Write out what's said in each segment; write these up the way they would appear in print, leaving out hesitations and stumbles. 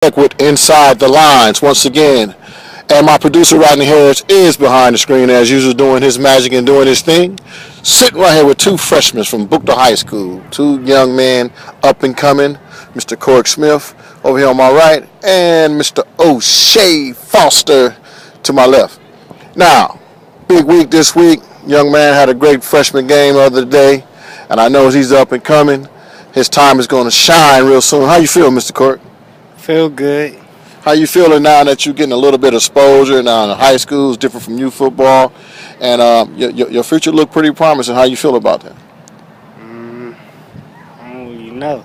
Corrick with Inside the Lines once again. And my producer, Rodney Harris, is behind the screen as usual doing his magic and doing his thing. Sitting right here with two freshmen from Buchtel High School. Two young men up and coming. Mr. Corrick Smith over here on my right and Mr. O'Shea Foster to my left. Now, big week this week. Young man had a great freshman game the other day. And I know he's up and coming. His time is going to shine real soon. How you feel, Mr. Corrick? Feel good. How you feeling now that you're getting a little bit of exposure now in high school? It's different from youth football, and your future look pretty promising. How you feel about that? I don't really know.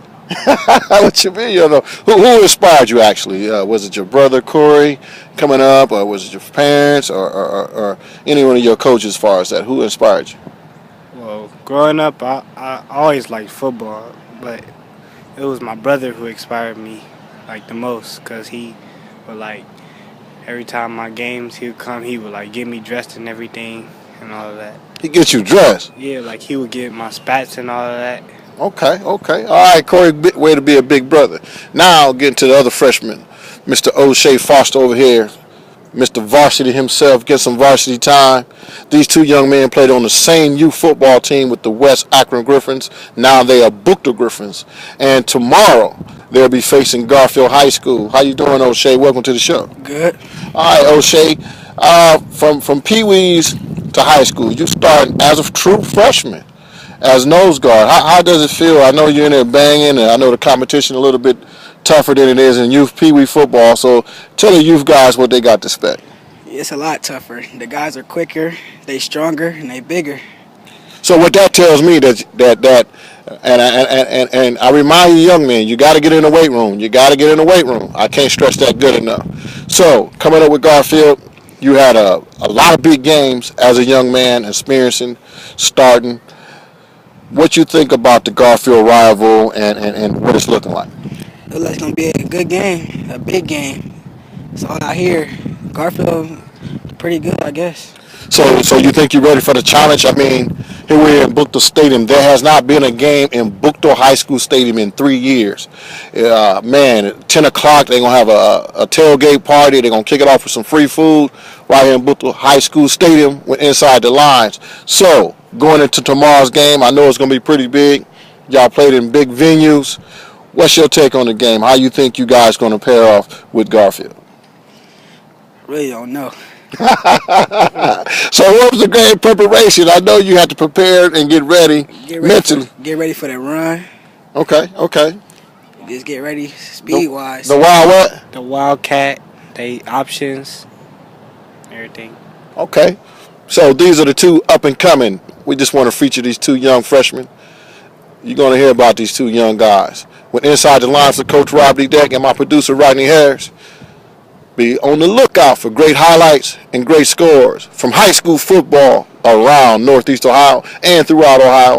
What you mean? You know, who inspired you actually? Was it your brother Corey coming up, or was it your parents, or any one of your coaches? As far as that, who inspired you? Well, growing up, I always liked football, but it was my brother who inspired me like the most, because he would every time my games he would come, he would get me dressed and everything and all of that. He gets you dressed? Yeah, he would get my spats and all of that. Okay. All right, Corey, way to be a big brother. Now getting to the other freshman, Mr. O'Shea Foster over here. Mr. Varsity himself, get some varsity time. These two young men played on the same youth football team with the West Akron Griffins. Now they are Buchtel Griffins. And tomorrow they'll be facing Garfield High School. How you doing, O'Shea? Welcome to the show. Good. All right, O'Shea. From Pee-wees to high school, you start as a true freshman, as nose guard. How does it feel? I know you're in there banging, and I know the competition a little bit tougher than it is in youth Pee-wee football. So tell the youth guys what they got to expect. It's a lot tougher. The guys are quicker, they stronger, and they bigger. So what that tells me and I remind you, young men, you got to get in the weight room. You got to get in the weight room. I can't stress that good enough. So coming up with Garfield, you had a lot of big games as a young man, experiencing, starting. What you think about the Garfield rival and what it's looking like? It looks like it's going to be a good game, a big game. That's all I hear. Garfield, pretty good, I guess. So you think you're ready for the challenge? I mean, here we're in Buchtel Stadium. There has not been a game in Buchtel High School Stadium in 3 years. Man, at 10 o'clock, they're going to have a tailgate party. They're going to kick it off with some free food right here in Buchtel High School Stadium with Inside the Lines. So going into tomorrow's game, I know it's going to be pretty big. Y'all played in big venues. What's your take on the game? How you think you guys going to pair off with Garfield? Really don't know. So what was the game preparation? I know you had to prepare and get ready mentally. Get ready for the run. Okay. Just get ready speed-wise. The wild what? The Wildcat, they options, everything. Okay. So these are the two up and coming. We just want to feature these two young freshmen. You're going to hear about these two young guys. With Inside the Lines of Coach Rob Deck and my producer Rodney Harris. Be on the lookout for great highlights and great scores from high school football around Northeast Ohio and throughout Ohio.